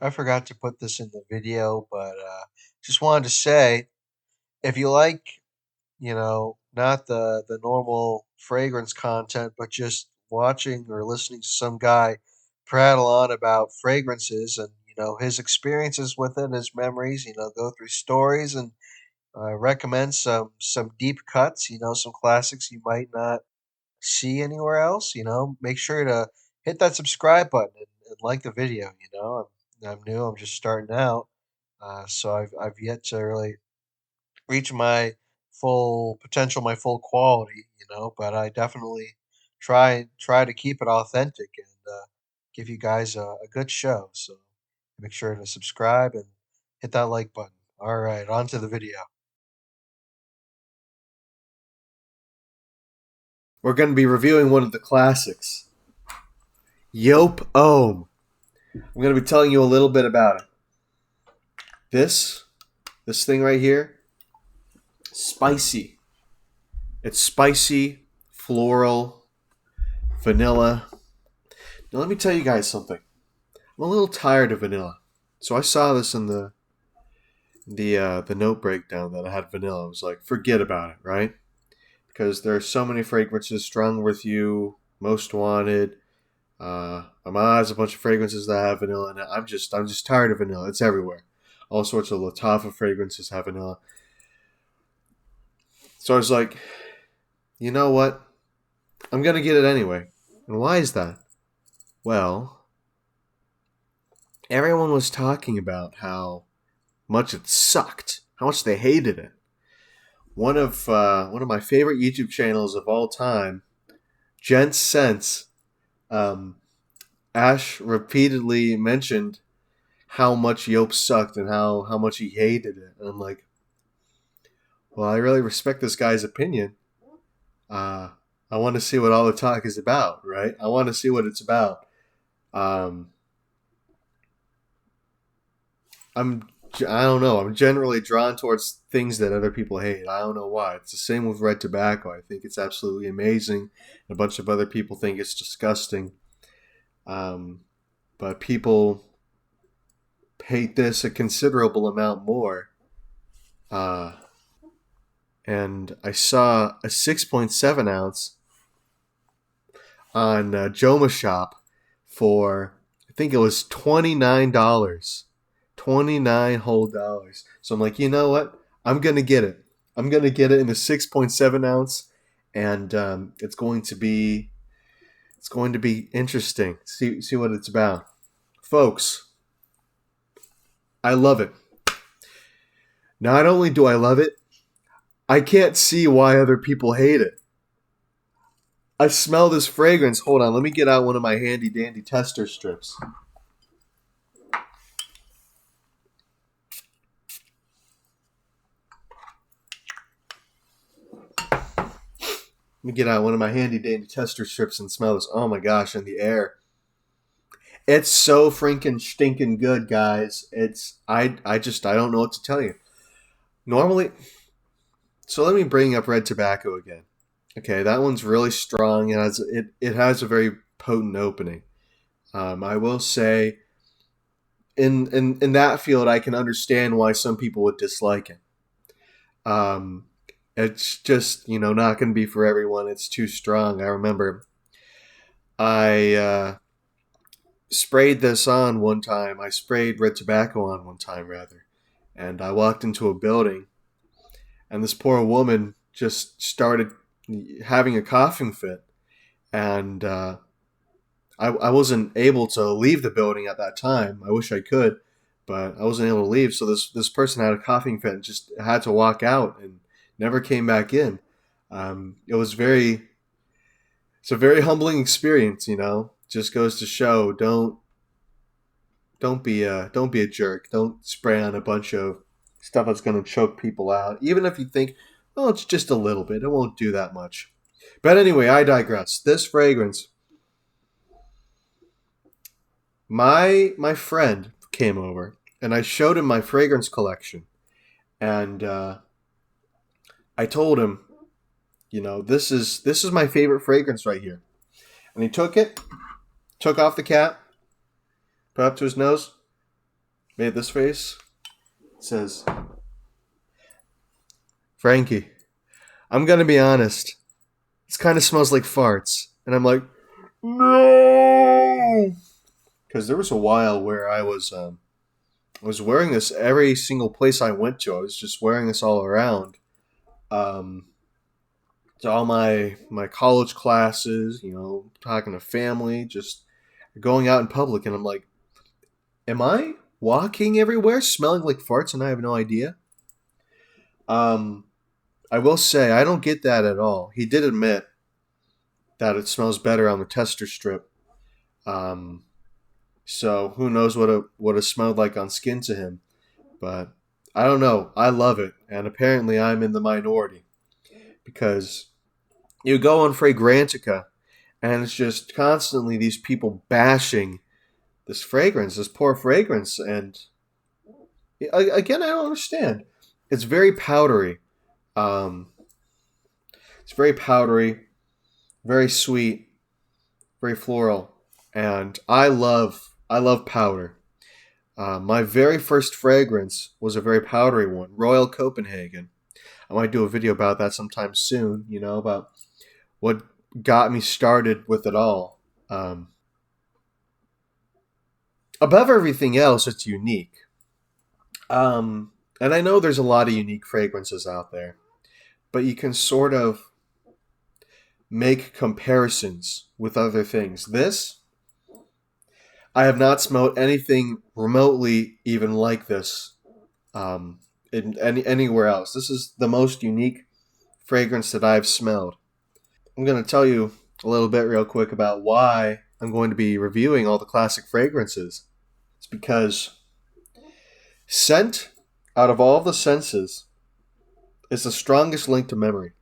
I forgot to put this in the video, but just wanted to say if you like, not the normal fragrance content, but just watching or listening to some guy prattle on about fragrances and his experiences with it, his memories, go through stories and recommend some deep cuts, some classics you might not see anywhere else, make sure to hit that subscribe button and like the video. I'm new, I'm just starting out, so I've yet to really reach my full potential, my full quality, but I definitely try to keep it authentic and give you guys a good show. So make sure to subscribe and hit that like button. All right, on to the video. We're going to be reviewing one of the classics, JOOP Homme. I'm going to be telling you a little bit about it. This thing right here, spicy. It's spicy, floral, vanilla. Now let me tell you guys something. I'm a little tired of vanilla. So I saw this in the note breakdown that I had vanilla. I was like, forget about it, right? Because there are so many fragrances: Strong with You, Most Wanted, Amaz, has a bunch of fragrances that have vanilla in it. I'm just tired of vanilla. It's everywhere. All sorts of Lattafa fragrances have vanilla. So I was like, you know what? I'm gonna get it anyway. And why is that? Well, everyone was talking about how much it sucked, how much they hated it. One of my favorite YouTube channels of all time, Gent Sense, um, Ash repeatedly mentioned how much Yope sucked and how much he hated it. And I'm like, well, I really respect this guy's opinion. Uh, I want to see what all the talk is about, right? I want to see what it's about. Um, I'm I don't know. I'm generally drawn towards things that other people hate. I don't know why. It's the same with red tobacco. I think it's absolutely amazing. A bunch of other people think it's disgusting. Um, but people hate this a considerable amount more. Uh, and I saw a 6.7 ounce on Joma Shop for, I think it was $29. 29 whole dollars. So I'm like, you know what? I'm going to get it. I'm going to get it in a 6.7 ounce. And it's going to be interesting. See what it's about. Folks, I love it. Not only do I love it, I can't see why other people hate it. I smell this fragrance. Hold on, let me get out one of my handy dandy tester strips. Let me get out one of my handy dandy tester strips and smell this. Oh my gosh, in the air. It's so freaking stinking good, guys. I don't know what to tell you. Normally, so let me bring up red tobacco again. Okay, that one's really strong. It has a very potent opening. I will say, in that field, I can understand why some people would dislike it. Um, it's just not going to be for everyone. It's too strong. I remember I sprayed this on one time. I sprayed red tobacco on one time, rather, and I walked into a building, and this poor woman just started having a coughing fit, and I wasn't able to leave the building at that time. I wish I could, but I wasn't able to leave. So this person had a coughing fit and just had to walk out and never came back in. It was very It's a very humbling experience. Just goes to show, don't be a jerk. Don't spray on a bunch of stuff that's going to choke people out. Even if you think, oh, it's just a little bit, it won't do that much. But anyway, I digress. This fragrance, my friend came over and I showed him my fragrance collection, and I told him, this is my favorite fragrance right here. And he took it, took off the cap, put it up to his nose. made this face. It says, Frankie, I'm gonna be honest. This kind of smells like farts. And I'm like, no! Because there was a while where I was wearing this every single place I went to. I was just wearing this all around. Um, to all my college classes, talking to family, just going out in public, and I'm like, am I walking everywhere smelling like farts and I have no idea? Um, I will say I don't get that at all. He did admit that it smells better on the tester strip. Um, so who knows what it smelled like on skin to him? But I don't know. I love it, and apparently I'm in the minority because you go on Fragrantica, and it's just constantly these people bashing this fragrance, this poor fragrance, and again, I don't understand. It's very powdery. Um, it's very powdery, very sweet, very floral, and I love powder. My very first fragrance was a very powdery one, Royal Copenhagen. I might do a video about that sometime soon. About what got me started with it all. Um, Above everything else, it's unique. And I know there's a lot of unique fragrances out there, but you can sort of make comparisons with other things. This, I have not smelled anything remotely even like this in anywhere else. This is the most unique fragrance that I've smelled. I'm going to tell you a little bit real quick about why I'm going to be reviewing all the classic fragrances. It's because scent, out of all the senses, is the strongest link to memory.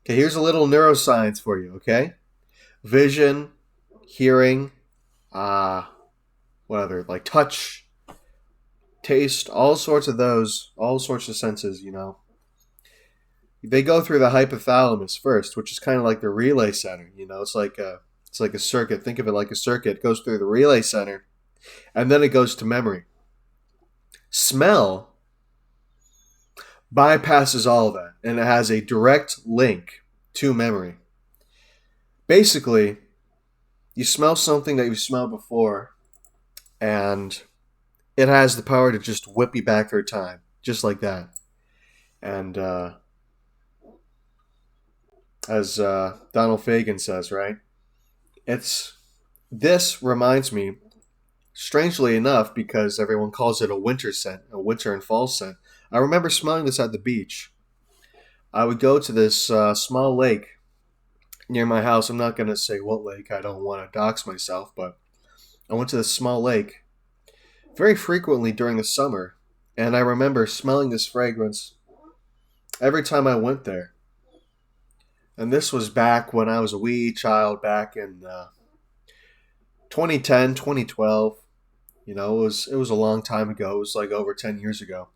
Okay, here's a little neuroscience for you, okay? Vision, hearing, uh, what other, like touch, taste, all sorts of senses. They go through the hypothalamus first, which is kind of like the relay center. It's like a circuit. Think of it like a circuit. It goes through the relay center, and then it goes to memory. Smell bypasses all of that, and it has a direct link to memory. Basically, you smell something that you smelled before, and it has the power to just whip you back through time, just like that. And as Donald Fagen says, right? It's this reminds me, strangely enough, because everyone calls it a winter scent, a winter and fall scent. I remember smelling this at the beach. I would go to this small lake near my house. I'm not going to say what lake. I don't want to dox myself, but I went to this small lake very frequently during the summer, and I remember smelling this fragrance every time I went there. And this was back when I was a wee child, back in 2010, 2012. It was a long time ago. It was like over 10 years ago.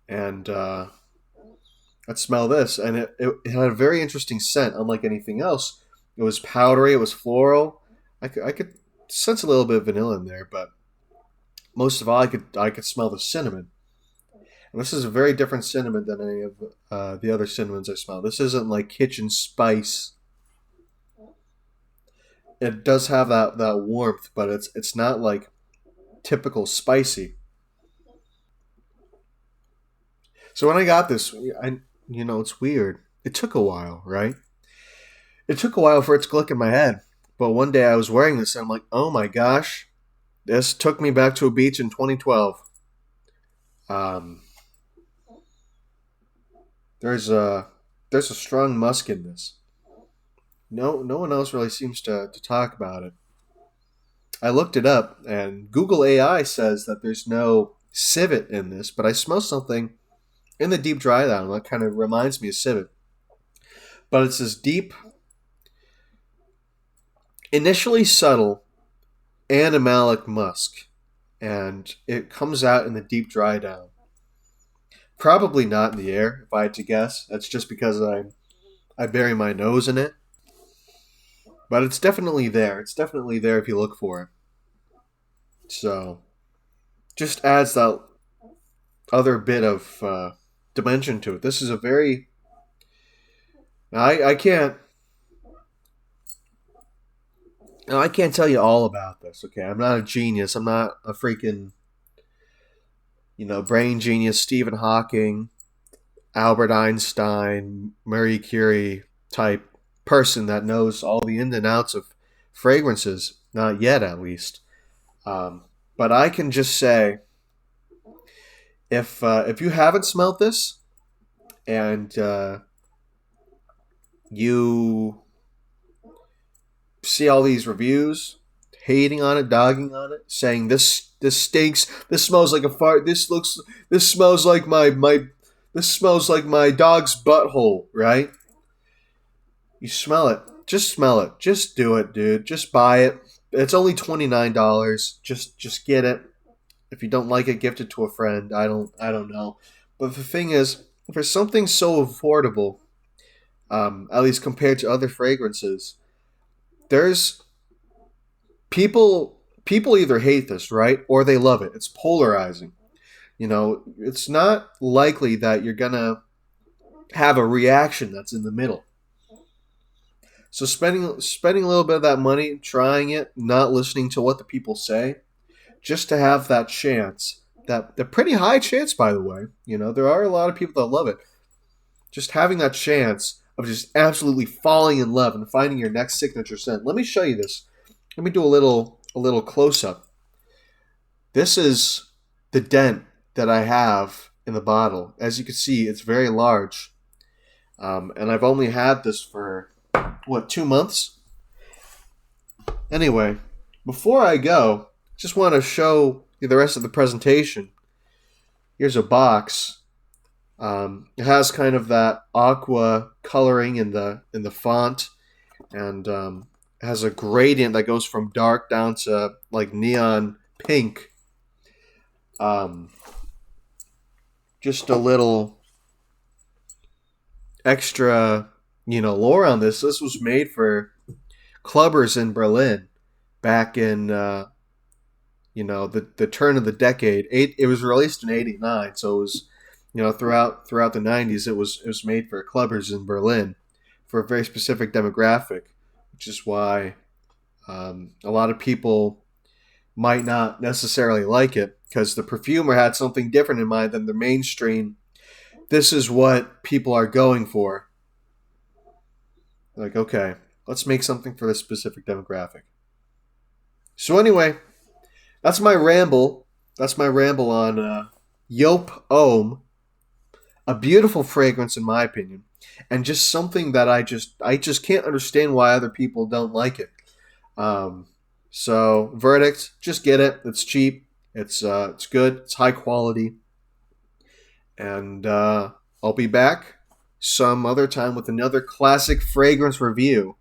And I'd smell this, and it had a very interesting scent, unlike anything else. It was powdery, it was floral. I could sense a little bit of vanilla in there, but most of all, I could smell the cinnamon. And this is a very different cinnamon than any of the other cinnamons I smell. This isn't like kitchen spice. It does have that warmth, but it's not like typical spicy. So when I got this, it's weird. It took a while, right? It took a while for it to click in my head. But one day I was wearing this and I'm like, oh my gosh, this took me back to a beach in 2012. Um, there's a strong musk in this. No one else really seems to talk about it. I looked it up, and Google AI says that there's no civet in this, but I smell something in the deep dry down that kind of reminds me of civet. But it's this deep, initially subtle, animalic musk, and it comes out in the deep dry down. Probably not in the air, if I had to guess. That's just because I bury my nose in it. But it's definitely there. It's definitely there if you look for it. So just adds that other bit of dimension to it. This is a very I can't I can't tell you all about this. Okay, I'm not a genius. I'm not a freaking brain genius, Stephen Hawking, Albert Einstein, Marie Curie type person that knows all the ins and outs of fragrances. Not yet, at least. But I can just say, if you haven't smelt this and you see all these reviews, hating on it, dogging on it, saying this stinks, this smells like a fart, this smells like this smells like my dog's butthole, right? You smell it. Just smell it. Just do it, dude. Just buy it. It's only $29. Just get it. If you don't like it, gift it to a friend. I don't know. But the thing is, for something so affordable, at least compared to other fragrances, there's people either hate this, right? Or they love it. It's polarizing. It's not likely that you're gonna have a reaction that's in the middle. So spending a little bit of that money, trying it, not listening to what the people say, just to have that chance, that the pretty high chance, by the way. There are a lot of people that love it. Just having that chance of just absolutely falling in love and finding your next signature scent. Let me show you this. Let me do a little close up. This is the dent that I have in the bottle. As you can see, it's very large, and I've only had this for 2 months. Anyway, before I go, just want to show you the rest of the presentation. Here's a box. It has kind of that aqua coloring in the font, and has a gradient that goes from dark down to like neon pink. Um, just a little extra, lore on this. This was made for clubbers in Berlin back in the turn of the decade. It was released in '89, so it was throughout the '90s. It was made for clubbers in Berlin for a very specific demographic, which is why a lot of people might not necessarily like it because the perfumer had something different in mind than the mainstream. This is what people are going for. Like, okay, let's make something for this specific demographic. So anyway, that's my ramble. That's my ramble on JOOP Homme, a beautiful fragrance in my opinion, and just something that I just can't understand why other people don't like it. Um, so verdict, just get it. It's cheap. It's good. It's high quality, and I'll be back some other time with another classic fragrance review.